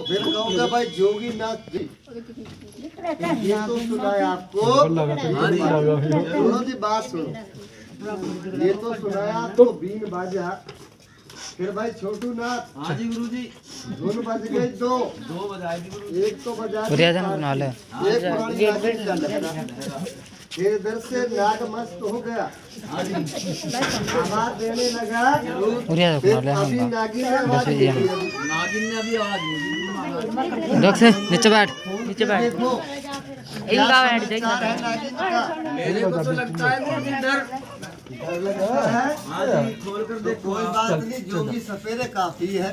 फिर कहूँगा भाई जोगी नाथ जी ये तो सुना है आपको। सुनो जी बात सुनो, ये तो सुनाया आपको बीन बाजा। फिर भाई छोटू नाथ हाँ जी गुरु जी धुन बज गई दो बजाई थी गुरु एक तो बजा दी, बढ़िया जाना बना ले। एक पुरानी नागिन का लहरा। फिर इधर से नाग मस्त हो गया, आवाज देने लगा। बढ़िया फिर बना ले हम अभी बात। नागिन ने आवाज दी। नागिन ने अभी आवाज दी। डॉक्टर से नीचे बैठ, नीचे बैठ। देखो इनका बैठ विचार है नागिन का। मेरे को तो लगता है गुरु जी डर डर लगता है। हाँ जी खोल कर तो देखो। कोई बात नहीं, जोगी सफेरे काफी है।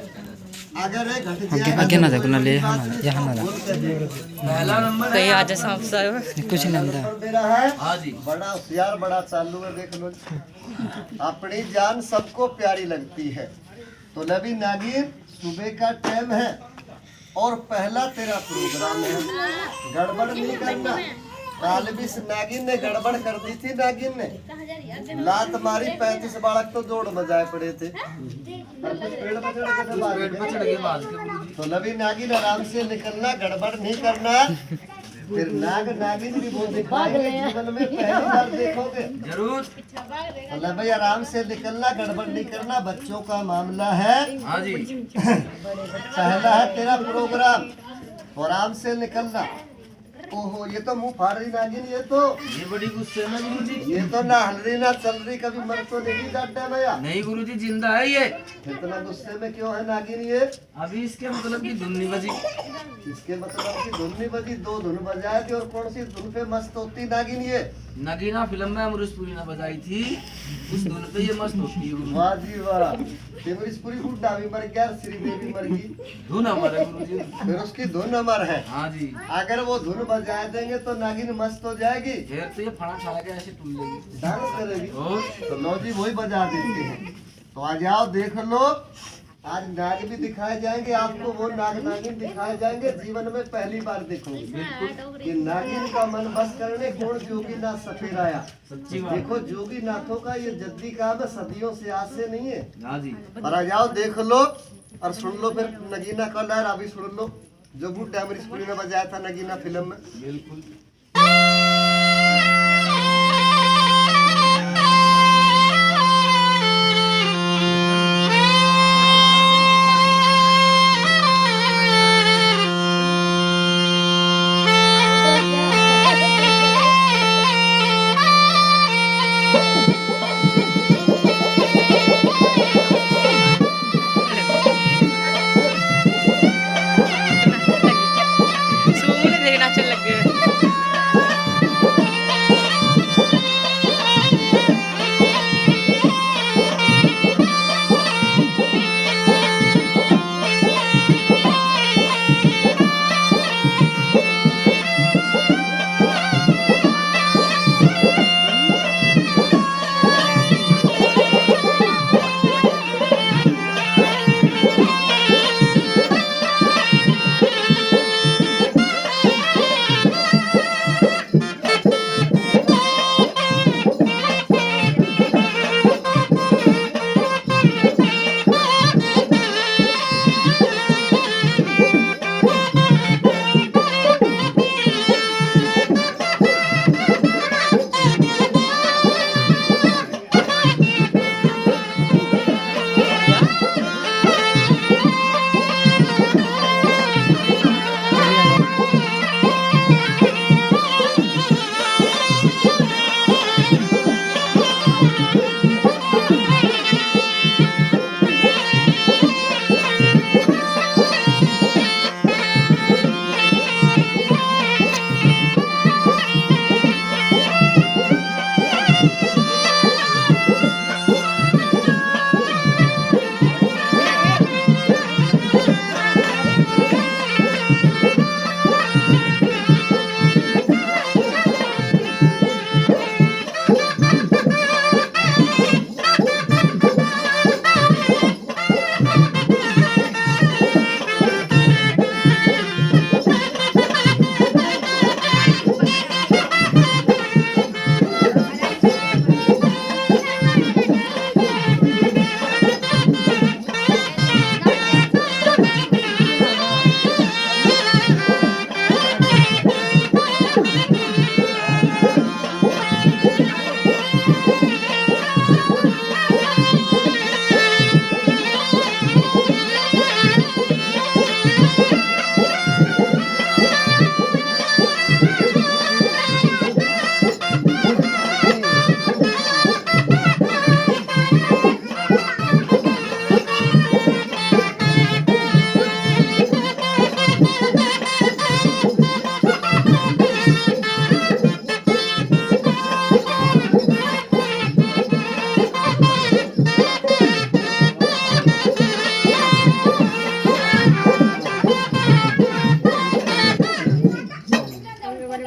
अगर ये घट जाए आगे ना देखो ना ले यहाँ ना यहाँ ना पहला नंबर कहीं आज सांप सा है कुछ नहीं अंदर। मेरा है हाँ जी बड़ा होशियार बड़ा चालू है। देख लो अपनी जान सबको प्यारी लगती है। तो नबी नागिन सुबह का टाइम है और पहला तेरा प्रोग्राम है, गड़बड़ नहीं करना। काल भी इस नागिन ने गड़बड़ कर दी थी। नागिन ने लात मारी, 35 बालक तो दौड़ बजाए पड़े थे। और कुछ पेड़ पर चढ़ के दबा पेड़ दिए। पर चढ़ के बात के गुरु जी। तो नबी नागिन आराम से निकलना, गड़बड़ नहीं करना। फिर नाग नागिन भी वो दिखाएंगे, जीवन में पहली बार देखोगे। जरूर मतलब भाई आराम से निकलना, गड़बड़ नहीं करना। बच्चों का मामला है। हाँ जी पहला है तेरा प्रोग्राम, आराम से निकलना। ओहो ये तो मुंह फाड़ रही नागिन। ये बड़ी गुस्से में गुरु जी। ये तो ना हल रही ना चल रही, कभी मर तो नहीं जाता भैया। नहीं गुरु जी जिंदा है ये। इतना गुस्से में क्यों है नागिन ये? अभी इसके मतलब की धुन नहीं बजी। इसके मतलब की धुन नहीं बजी, 2 धुन बजाए थी। और कौन सी धुन पे मस्त होती नागिन ये? नगीना फिल्म में अमरीशपुरी ने बजाई थी, उस धुन पे ये मस्त होती है गुरु जी। वाह जी वाह। अमरीशपुरी बुड्ढा भी मर गया, श्रीदेवी मर गई, धुन हमारे गुरु जी। फिर उसकी धुन अमर है। हाँ जी अगर वो धुन बजा देंगे तो नागिन मस्त हो जाएगी, फिर तो ये फड़ा छड़ा के ऐसे टूट जाएगी। डांस करेगी। और तो लो जी वही बजा देते हैं। तो आ जाओ देख लो, आज नाग भी दिखाए जाएंगे आपको। वो नाग नागिन दिखाए जाएंगे, जीवन में पहली बार देखोगे कि नागिन का मन बस करने कौन जोगी नाथ सफेद आया। सच्ची बात। देखो जोगी नाथों का ये जद्दी काम है, सदियों से आज से नहीं है। हाँ जी और आ जाओ देख लो और सुन लो। फिर नगीना का लहर अभी सुन लो, जो बुड्ढा अमरीशपुरी ने बजाया था नगीना फिल्म में। बिल्कुल। सूने देखना चल लग गए।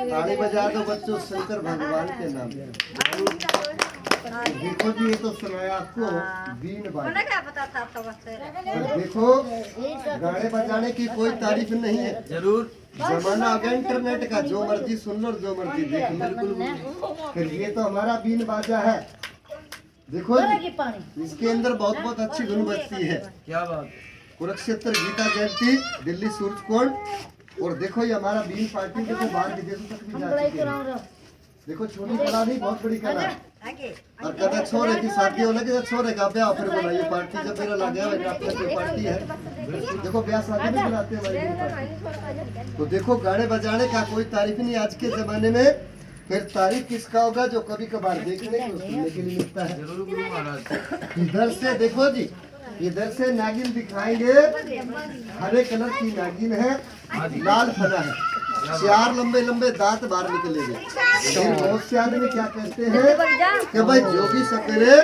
ताली बजा दो बच्चों शंकर भगवान के नाम पे। देखो जी, ये तो सुनाया आपको बीन बाजा। पर देखो, गाने बजाने की कोई तारीफ नहीं है। जरूर। जमाना आ गया इंटरनेट का, जो मर्जी सुन लो, जो मर्जी देख लो। फिर ये तो हमारा बीन बाजा है। देखो जी, इसके अंदर बहुत बहुत अच्छी धुन बजती है। क्या बात। कुरुक्षेत्र गीता जयंती, दिल्ली सूरजकुंड। और देखो ये हमारा बीन पार्टी देखो बाहर विदेशों तक भी जा चुके हैं। देखो छोटी कला नहीं, बहुत बड़ी कला है। और कहते छोरे की शादी होने के छोरे का ब्याह फिर बनाइए पार्टी। जब मेरा लग गया कोई पार्टी है, देखो ब्याह शादी में बनाते हैं भाई। तो देखो गाने बजाने का कोई तारीफ नहीं आज के जमाने में। फिर तारीफ किसका होगा जो कभी कभार देखने को सुनने के लिए मिलता है। जरूर गुरु महाराज। इधर से देखो जी, इधर से नागिन दिखाएंगे। हरे कलर की नागिन है, लाल फना है, 4 लंबे लंबे दांत बाहर निकलेंगे। लेकिन बहुत से आदमी क्या कहते हैं कि भाई जोगी सपेरे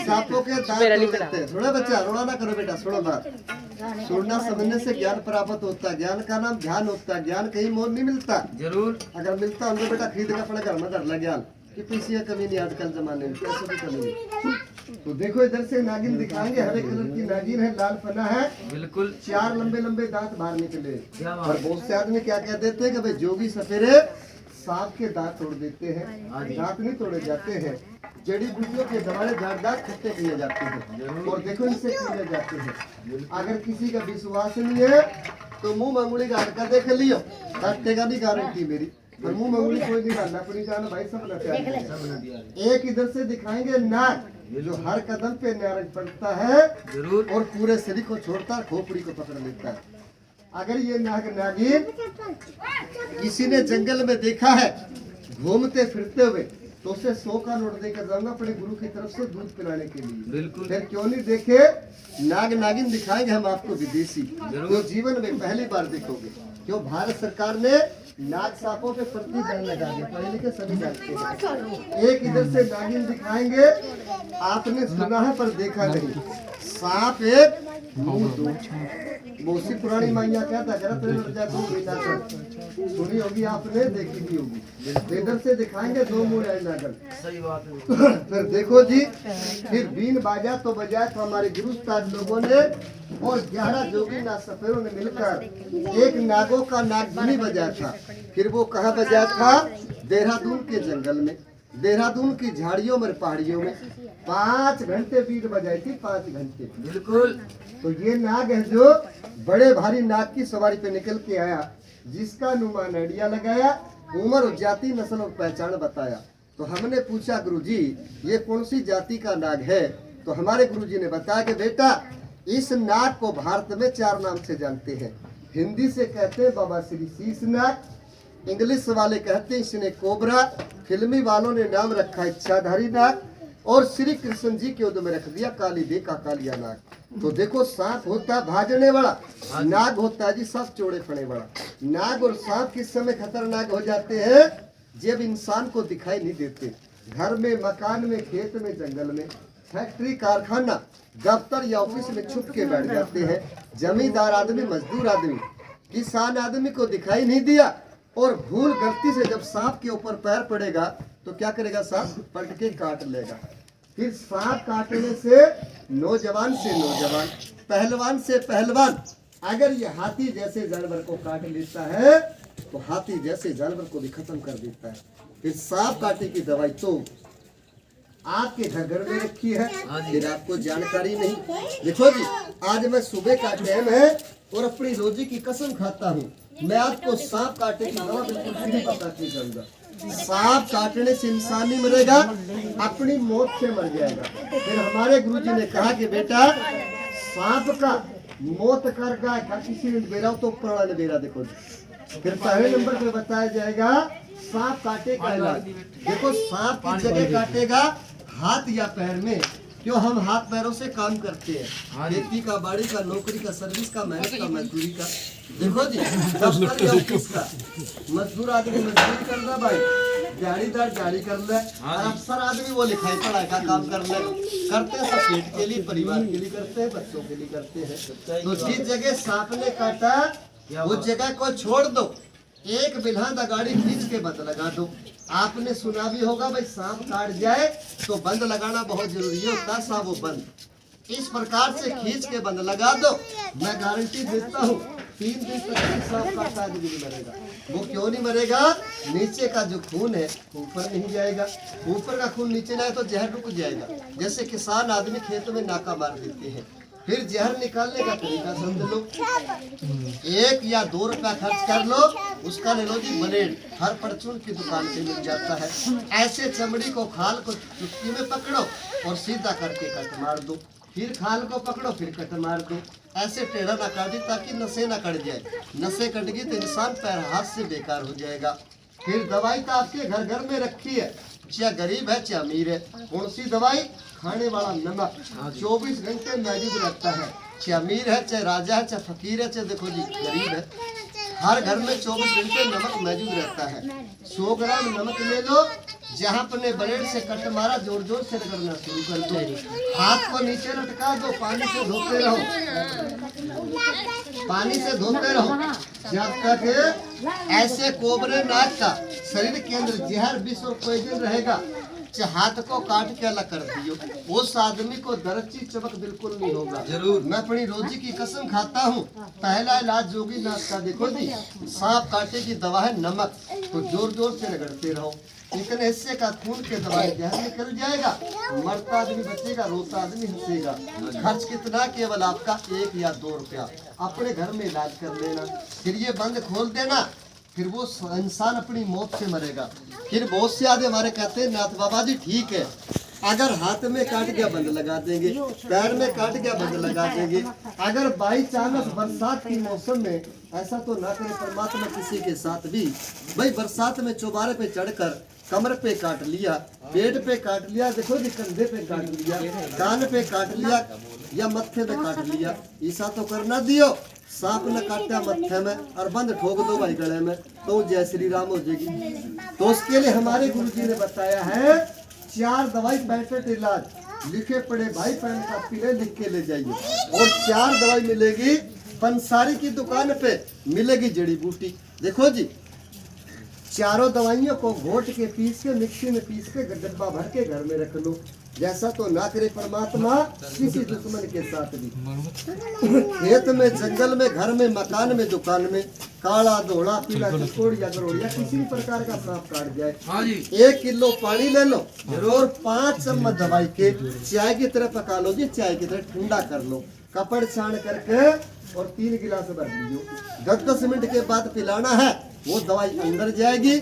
सांपों के दांत तोड़ लेते हैं। थोड़ा बच्चा रोना ना करो बेटा, सुनो बात। सुनना समझने से ज्ञान प्राप्त होता है। ज्ञान का नाम ध्यान होता है। ज्ञान कहीं मोल नहीं मिलता। जरूर। अगर मिलता हमको बेटा खरीद के अपने घर में धर ला ज्ञान की। पैसे की कमी नहीं आजकल जमाने में, पैसों की कमी नहीं। तो देखो इधर से नागिन दिखाएंगे। हरे कलर की नागिन है, लाल फना है, बिल्कुल। 4 लंबे लंबे दांत बाहर निकले। क्या बात। और बहुत से आदमी क्या कह देते हैं कि भाई जोगी सपेरे सांप के दांत तोड़ देते हैं। दांत नहीं तोड़े जाते हैं, जड़ी बूटियों के दवारे दांत खट्टे किए जाते हैं। और देखो इनसे किए जाते हैं। अगर किसी का विश्वास नहीं है तो मुंह में उंगली गाड़ कर देख लियो, काटेगा नहीं, गारंटी मेरी। पर मुंह में उंगली कोई नहीं डालना, अपनी जान भाई सब नचा। एक इधर से दिखाएंगे नाग, जो हर कदम पे नारंग पड़ता है। जरूर। और पूरे शरीर को छोड़ता है, खोपड़ी को पकड़ लेता है। अगर ये नाग नागिन किसी ने जंगल में देखा है घूमते फिरते हुए, तो उसे 100 का नोट देकर जाऊंगा अपने गुरु की तरफ से दूध पिलाने के लिए। बिल्कुल। फिर क्यों नहीं देखे, नाग नागिन दिखाएंगे हम आपको विदेशी, जो जीवन में पहली बार देखोगे। क्यों भारत सरकार ने नाग सांपों पे प्रतिबंध लगा दिया, पढ़े लिखे सभी जानते हैं। एक इधर से नागिन दिखाएंगे, आपने सुना है पर देखा नहीं। सांप एक मुंह दो, मौसी पुरानी माइया क्या था, सुनी होगी आपने, देखी भी होगी। इधर से दिखाएंगे दो मुंह है नागन, सही बात है। फिर देखो जी, फिर बीन बाजा तो बजाया तो हमारे गुरु उस्ताद लोगों ने और 11 जोगी नाग सफेरों ने मिलकर एक नागों का नागधुनी बजाया था। फिर वो कहाँ बजाया था? देहरादून के जंगल में, देहरादून की झाड़ियों में, पहाड़ियों में 5 घंटे बीट बजाई थी, 5 घंटे। बिल्कुल। तो ये नाग है जो बड़े भारी नाग की सवारी पे निकल के आया, जिसका नुमान अड़िया लगाया, उम्र और जाति नस्ल और पहचान बताया। तो हमने पूछा गुरुजी ये कौन सी जाति का नाग है? तो हमारे गुरुजी ने बताया कि बेटा इस नाग को भारत में 4 नाम से जानते हैं। हिंदी से कहते हैं बाबा श्री शीश नाग, इंग्लिश वाले कहते हैं स्नेक कोबरा, फिल्मी वालों ने नाम रखा इच्छाधारी नाग, और श्री कृष्ण जी के उद्द में रख दिया काली देखा कालिया नाग। तो देखो सांप होता है भाजने वाला, नाग होता है जी सब चौड़े फड़े वाला। नाग और सांप किस समय खतरनाक हो जाते हैं? जब इंसान को दिखाई नहीं देते, घर में, मकान में, खेत में, जंगल में, फैक्ट्री, कारखाना, दफ्तर या ऑफिस में छुप के बैठ जाते हैं। जमींदार आदमी, मजदूर आदमी, किसान आदमी को दिखाई नहीं दिया और भूल गलती से जब सांप के ऊपर पैर पड़ेगा तो क्या करेगा? सांप पलट के काट लेगा। फिर सांप काटने से नौजवान से नौजवान, पहलवान से पहलवान, अगर ये हाथी जैसे जानवर को काट लेता है तो हाथी जैसे जानवर को भी खत्म कर देता है। फिर सांप काटे की दवाई तो आपके घर घर में रखी है, फिर आपको जानकारी नहीं। देखो जी आज मैं सुबह का टाइम है और अपनी रोजी की कसम खाता हूँ, मैं आपको सांप काटे की दवा बिल्कुल फ्री बताती जाऊंगा। सांप काटने से इंसान नहीं मरेगा, अपनी मौत से मर जाएगा। फिर हमारे गुरुजी ने कहा कि बेटा सांप का मौत कर गाय का किसी ने बेरा तो ऊपर वाले बेरा। देखो फिर पहले नंबर पे बताया जाएगा सांप काटे का इलाज। देखो सांप की जगह काटेगा हाथ या पैर में, क्यों हम हाथ पैरों से काम करते हैं, खेती का, बाड़ी का, नौकरी का, सर्विस का, मेहनत का, मजदूरी का। देखो जी दफ्तर या ऑफिस का मजदूर आदमी मजदूरी कर रहा भाई, दिहाड़ीदार दिहाड़ी कर ले, और अफसर आदमी वो लिखाई पढ़ाई का काम कर ले। करते हैं सब पेट के लिए, परिवार के लिए करते हैं, बच्चों के लिए करते हैं। तो जिस जगह सांप ने काटा उस जगह को छोड़ दो, एक बिल्हान गाड़ी खींच के बंद लगा दो। आपने सुना भी होगा भाई सांप काट जाए तो बंद लगाना बहुत जरूरी होता है, सांप वो बंद इस प्रकार से खींच के बंद लगा दो। मैं गारंटी देता हूँ 3 दिन तक सांप काटा आदमी नहीं मरेगा। वो क्यों नहीं मरेगा? नीचे का जो खून है ऊपर नहीं जाएगा, ऊपर का खून नीचे ना आए तो जहर रुक जाएगा। जैसे किसान आदमी खेतों में नाका मार देते हैं, फिर जहर निकालने का तरीका समझ लो, 1 या 2 रुपया खर्च कर लो, उसका ले लो जी ब्लेड, हर परचून की दुकान पे मिल जाता है। ऐसे चमड़ी को, खाल को चुटकी में पकड़ो और सीधा करके कट मार दो, फिर खाल को पकड़ो फिर कट मार दो, ऐसे टेढ़ा ना काट दे ताकि नसें ना कट जाए। नसें कट गई तो इंसान पैर हाथ से बेकार हो जाएगा। फिर दवाई तो आपके घर घर में रखी है, चाहे गरीब है चाहे अमीर है। कौन सी दवाई? खाने वाला नमक 24 घंटे मौजूद रहता है, चाहे अमीर है चाहे राजा है चाहे फकीर है चाहे देखो जी गरीब है, हर घर में 24 घंटे नमक मौजूद रहता है। 100 ग्राम नमक ले लो, जहाँ अपने ब्लेड से कट मारा जोर जोर से रगड़ना शुरू कर दो, हाथ को नीचे लटका दो, पानी से धोते रहो, पानी से धोते रहो जब तक ऐसे कोबरे नाग का शरीर के अंदर जहर विष और पॉइजन रहेगा। हाथ को काट के अलग कर दियो, उस आदमी को दर्द की चमक बिल्कुल नहीं होगा। जरूर मैं अपनी रोजी की कसम खाता हूँ। पहला इलाज जोगी नाथ का देखो जी, सांप काटे की दवा है नमक, तो जोर जोर से रगड़ते रहो, इतने हिस्से का खून के दवाई जहर निकल जाएगा, मरता आदमी बचेगा, रोता आदमी हंसेगा। खर्च कितना? केवल आपका 1 या 2 रुपया। अपने घर में इलाज कर लेना, फिर ये बंद खोल देना, फिर वो इंसान अपनी मौत से मरेगा। फिर बहुत से आदमी हमारे कहते हैं नाथ बाबा जी ठीक है, अगर हाथ में काट गया बंद लगा देंगे, पैर में काट गया बंद लगा देंगे, अगर बाई चांस बरसात के मौसम में ऐसा तो ना करे परमात्मा किसी के साथ भी, भाई बरसात में चौबारे पे चढ़कर कमर पे काट लिया, पेट पे काट लिया, देखो जी कंधे पे काट लिया, कान पे काट लिया या मत्थे पे काट लिया, ऐसा तो करना दियो। सांप न काटा मत्थे में और बंद ठोक दो भाई गले में तो जय श्री राम हो जाएगी। तो उसके लिए हमारे गुरुजी ने बताया है 4 दवाई 65 इलाज लिखे पड़े भाई, पेन कापी ले लिख के ले जाइए। और 4 दवाई मिलेगी पंसारी की दुकान पे, मिलेगी जड़ी बूटी। देखो जी, चारों दवाइयों को घोट के पीस के मिक्सी में पीस के डब्बा भर के घर में रख लो। जैसा तो ना करे परमात्मा किसी दुश्मन के साथ भी। खेत में, जंगल में, घर में, मकान में, दुकान में काला धोला पीला चिकोड़िया गरोड़िया किसी भी प्रकार का सांप काट जाए, हाँ जी 1 किलो पानी ले लो और 5 चम्मच दवाई के चाय की तरह पका लो जी, चाय की तरह ठंडा कर लो, कपड़ छान करके और 3 गिलास भर लीजिए। 10-10 मिनट के बाद पिलाना है। वो दवाई अंदर जाएगी,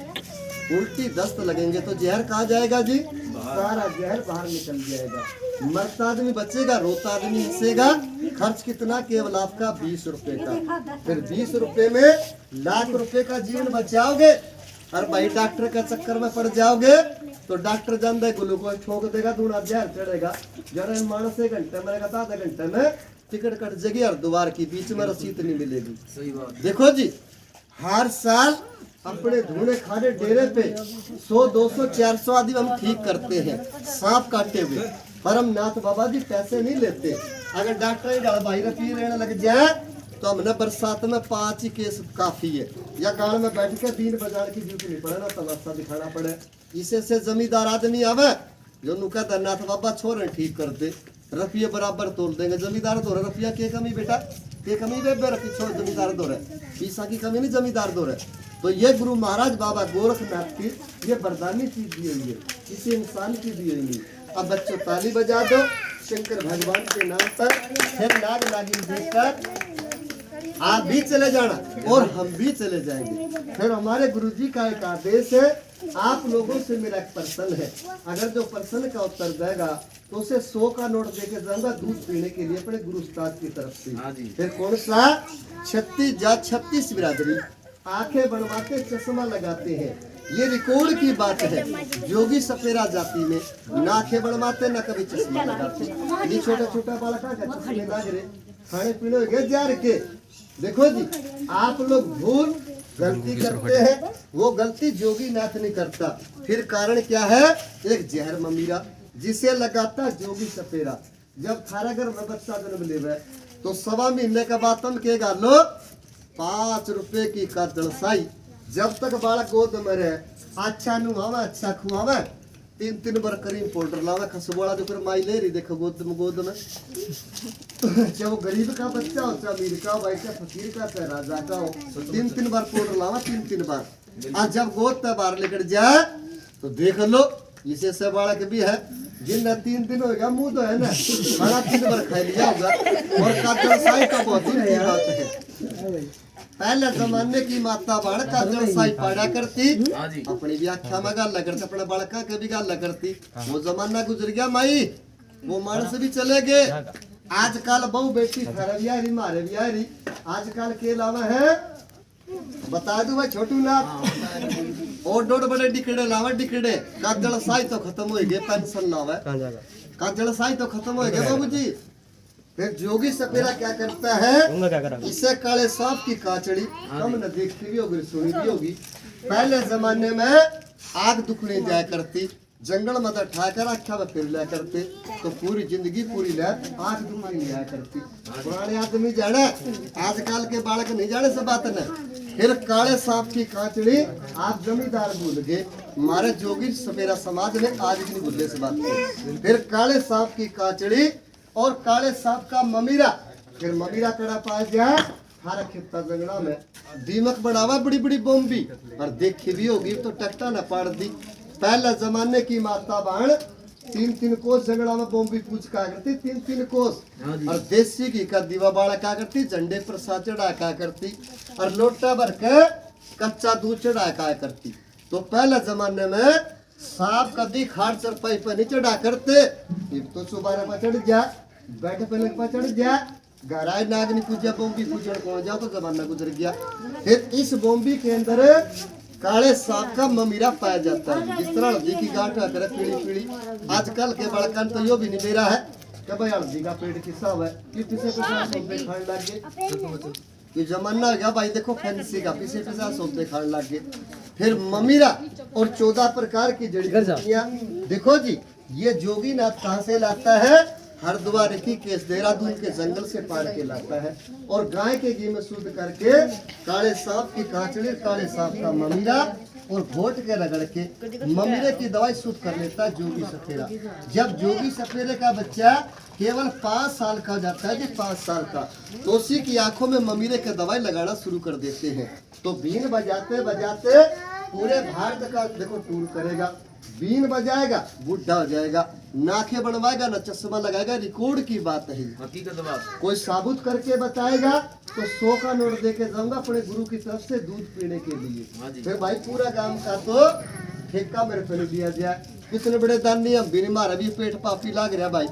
उल्टी दस्त लगेंगे तो जहर कहाँ जाएगा जी? सारा जहर बाहर निकल जाएगा। मरता आदमी बचेगा, रोता आदमी हंसेगा। खर्च कितना? केवल आपका 20 रुपए का। फिर 20 रुपए में लाख रुपए का जीवन बचाओगे। और भाई डॉक्टर का चक्कर में पड़ जाओगे तो डॉक्टर जान दे ग्लूकोज ठोक देगा, दूना जहर चढ़ेगा। जरा मानस 1 घंटे में आधा घंटे में टिकट कट जाएगी और द्वार के बीच में रसीद नहीं मिलेगी। सही बात। देखो जी, हर साल अपने धूने खाने डेरे पे 100, 200, 400 आदमी हम ठीक करते हैं सांप काटे हुए, पर हम नाथ बाबा जी पैसे नहीं लेते। अगर डॉक्टर भाई रफी रहने लग जाए तो हमने बरसात में 5 ही केस काफी है, या गांव में बैठ के 3 बाजार की ड्यूटी नहीं पड़े ना, तमाशा दिखाना पड़े। इसे से जमींदार आदमी आवे जो नु कहता नाथ बाबा छोरे ठीक कर दे, रफिया बराबर तोल देंगे। जमींदार दो रफिया के कमी बेटा, के कमी बे रफी छोड़, जमींदार दो रहे, पैसा की कमी नहीं, जमींदार दो रहे। तो ये गुरु महाराज बाबा गोरखनाथ की ये वरदानी चीज दी हुई है, किसी इंसान की दी हुई नहीं। अब बच्चों ताली बजा दो शंकर भगवान के नाम पर। फिर नाग नागिन देखकर आप भी चले जाना और हम भी चले जाएंगे। फिर हमारे गुरुजी का एक आदेश है, आप लोगों से मेरा एक प्रश्न है, अगर जो प्रश्न का उत्तर देगा तो उसे 100 का नोट देके जाऊंगा दूध पीने के लिए अपने गुरु उस्ताद की तरफ से। हाँ जी। फिर कौन सा? 36 जात 36 बिरादरी, आंखें बनवाते चश्मा लगाते हैं, ये रिकॉर्ड की बात है। जोगी सपेरा जाति में ना आंखें बनवाते ना कभी चश्मा लगाते। ये छोटा छोटा बालका का चश्मे लग रहे, खाने पीने गए जार के। देखो जी, आप लोग भूल गलती करते हैं, वो गलती जोगी नाथ नहीं करता। फिर कारण क्या है? एक जहर ममीरा जिसे लगाता जोगी सपेरा। जब थारा घर में बच्चा जन्म ले तो 1.25 महीने के बाद तुम कहेगा लो 5 रुपए की का जलसाई। जब तक बालक गोद में रहे अच्छा नुहावा, अच्छा खुआवा, 3 बार क्रीम पाउडर लावा, खसबोड़ा जो कर माई ले रही देखो गोद में। चाहे वो गरीब का बच्चा हो, चाहे अमीर का हो, भाई चाहे फकीर का, चाहे राजा का हो, 3 बार पाउडर लावा, 3 बार। आज जब गोद तक बाहर लेकर जाए तो देख लो इसे से बालक भी है जिन 3 दिन हो गया मुंह तो है ना, खाना 3 बार खा लिया होगा। और काजल साई का बहुत दूर की बात है। पहले जमाने की माता बाण काजल साई पढ़ा करती, अपनी व्याख्या में गाल करती, अपने बालका के भी गाल करती। वो जमाना गुजर गया माई, वो मानस भी चले गए। आजकल बहु बेटी थारे बिहारी मारे बिहारी, आजकल के अलावा है बता दू भाई छोटू ना और 2 बड़े डिकड़े लावा, डिकड़े काजल साई तो खत्म हो गए, पेंशन लावा काजल साई तो खत्म हो गए बाबूजी। फिर जोगी सपेरा क्या करता है? इसे काले सांप की काचड़ी कम न देखती भी होगी, सुनी भी होगी। पहले जमाने में आग दुखने जाया करती, जंगल में ठाकर आख्या में फिर लिया करते, तो पूरी जिंदगी पूरी ले आग दुखने लिया करती। पुराने आदमी जाने, आजकल के बालक नहीं जाने से बात न। फिर काले सांप की काचड़ी आप जमींदार भूल गए, हमारे जोगी सपेरा समाज ने आज भी नहीं भूलने से बात। फिर काले सांप की काचड़ी और काले सांप का ममीरा। फिर ममीरा कड़ा पा जाए थारा खेता जंगड़ा में दीमक बढ़ावा बड़ी बड़ी बोम्बी, और देखी भी होगी तो टट्टा न पाड़ दी। पहले जमाने की माता बाण 3-3 कोस झगड़ा में बोम्बी पूछ क्या करती, 3-3 कोस। और देसी घी का दीवा बाड़ा क्या करती, झंडे पर सा चढ़ा क्या करती, और लोटा भर के कच्चा दूध चढ़ा क्या करती। तो पहले जमाने में सांप कभी खाट चरपाई पर नहीं चढ़ा करते, तो सुबारा पर चढ़ जा, बैठे पहले पर चढ़ जा, गहराई नागनी पूजा बोम्बी पूजन पहुंच जाओ तो जमाना गुजर गया। फिर इस बोम्बी के अंदर काले सांप का ममीरा पाया जाता है, जिस तरह हल्दी की गांठ करे पीली पीली। आजकल के बड़कन तो यो भी नहीं मेरा है कि भाई हल्दी का पेड़ किस्सा है कि किसी को खाने लग गए। ये जमाना हो गया भाई, देखो फैंसी का पीछे पीछे सौदे खाने लग गए। फिर ममीरा और 14 प्रकार की जड़ी बूटियां। देखो जी, ये जोगीनाथ कहाँ से लाता है? हरिद्वार ऋषिकेश देहरादून के जंगल से पार के लाता है, और गाय के घी में शुद्ध करके काले सांप की कांचड़ी, काले सांप का ममीरा और घोट के रगड़ के ममीरे की दवाई शुद्ध कर लेता है जोगी सफेरा। जब जोगी सफेरे का बच्चा केवल 5 साल का हो जाता है जी, 5 साल का, तो उसी की आंखों में ममीरे की दवाई लगाना शुरू कर देते हैं। तो बीन बजाते बजाते पूरे भारत का देखो टूर करेगा। बीन बजाएगा, बूढ़ा हो जाएगा, नाखे बनवाएगा, न चश्मा लगाएगा, रिकॉर्ड की बात है। हकीकत बात। कोई साबुत करके बताएगा तो 100 का नोट दे के जाऊंगा अपने गुरु की तरफ से दूध पीने के लिए। फिर भाई पूरा गांव का तो ठेका मेरे पे दिया जाए। कितने बड़े दानी हम भी, मारा भी पेट पापी लाग रहा भाई,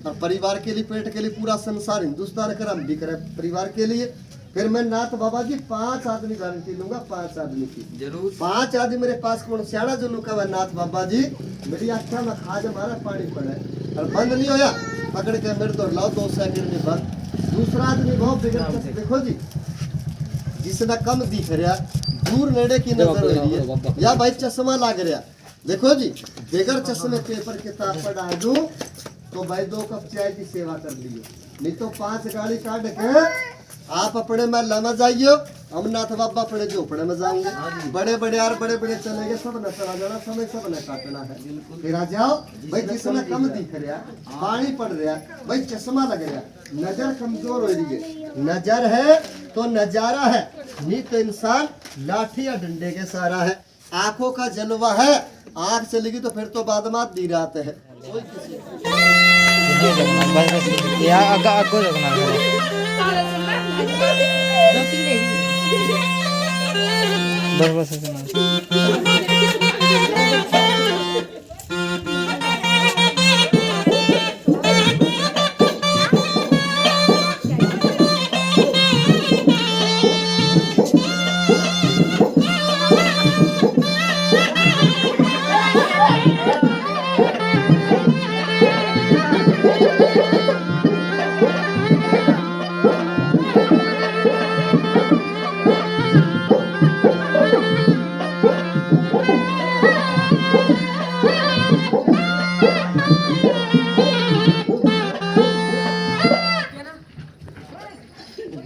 और परिवार के लिए, पेट के लिए पूरा संसार हिंदुस्तान कर हम भी करे परिवार के लिए। फिर मैं नाथ बाबा जी 5 आदमी गारंटी लूंगा, 5 आदमी की जरूर। 5 आदमी मेरे पास कौन सियाड़ा जो लुका हुआ नाथ बाबा जी मेरी अच्छा में खाज हमारा पानी पड़े और बंद नहीं होया, पकड़ के मेरे तो लाओ 2 सेकंड में बंद। दूसरा आदमी बहुत बिगड़, देखो जी, जिसना कम दिख रहा, दूर नेड़े की नजर हो रही है, या भाई चश्मा लग रहा, देखो जी, बगैर चश्मे पेपर किताब पढ़ा दूं तो भाई 2 कप चाय की सेवा कर लियो, नहीं तो 5 गाड़ी काट के आप अपने में लमा जाइयो, हम नाथ बाबा अपने झोपड़े में जाऊंगे। बड़े बड़े यार बड़े बड़े चलेंगे, सब न चला जाना, समय सब न काटना है। फिर आ जाओ भाई, जिसने कम दिख रहा, पानी पड़ रहा, भाई चश्मा लग रहा, नजर कमजोर हो रही है, नजर है तो नजारा है, नहीं तो इंसान लाठी या डंडे के सहारा है। आंखों का जलवा है, आंख चलेगी तो फिर तो बादमात दी रात है। कोई किसी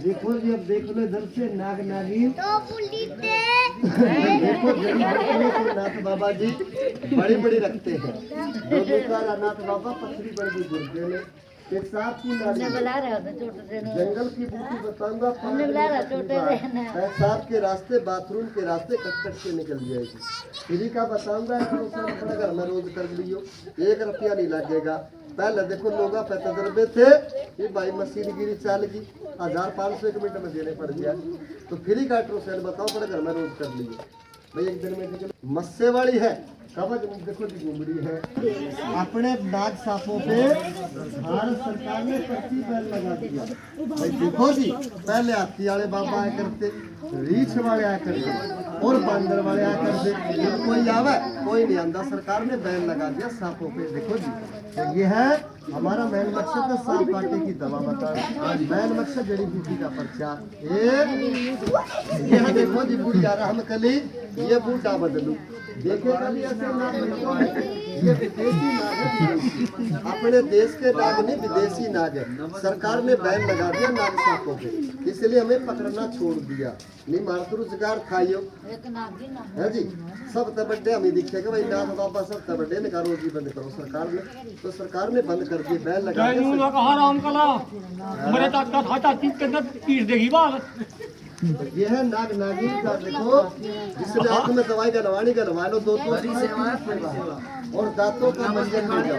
देखो जी, अब देख लो इधर से नाग नागिन देखो तो नाथ बाबा जी बड़ी बड़ी रखते हैं। नाथ बाबा पथरी बड़ी गुर्दे में एक सांप की नाड़ी, जंगल की बूटी बताऊंगा, सांप के रास्ते, बाथरूम के रास्ते कट कट के निकल जाएगी। फ्री का बताऊंगा, घर में रोज कर लियो, 1 रुपया नहीं लगेगा। पहले देखो लोग पे तजर्बे थे, ये भाई मशीन गिरी चाल की 1500 1 मिनट में देने पड़ गया, तो फ्री का ट्रोसेल बताओ, अपने घर में रोज कर लियो भाई, 1 दिन में। मस्से वाली है, कवच देखो जी घुमड़ी है। अपने नाग सांपों पे भारत सरकार ने 25 बैन लगा दिया भाई। देखो जी, पहले हाथी वाले बाबा आया करते, रीछ वाले आया करते और बंदर वाले आया करते, जब कोई आवे कोई नहीं आंदा, सरकार ने बैन लगा दिया सांपों पे। देखो जी, तो ये है हमारा मेन मकसद है सांप काटे की दवा बताना, मेन मकसद जड़ी बूटी का प्रचार। ये देखो जी, बुढ़िया हम कली ये बूटा बदलू, देखे कली ऐसे नाग, ये विदेशी नाग है, अपने देश के नाग नहीं, विदेशी नाग है। सरकार ने बैन लगा दिया नाग सांपों पे, इसलिए हमें पकड़ना छोड़ दिया। नहीं मार तो रोजगार खाइयो है जी, सब तबड्डे हमें दिखेगा भाई, नाथ बाबा सब तबड्डे ने रोजी बंद करो सरकार ने, तो सरकार ने बंद कर दिया, बैन लगा दिया। तो ये है नाग नागिन का, देखो जिसने आंख में दवाई डलवानी डलवा लो, 2 और दांतों का मंजन ले जाओ,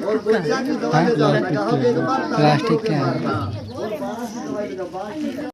और गुज्जा की दवाई ले जाओ, एक बार प्लास्टिक के और 12 की दवाई ले जाओ।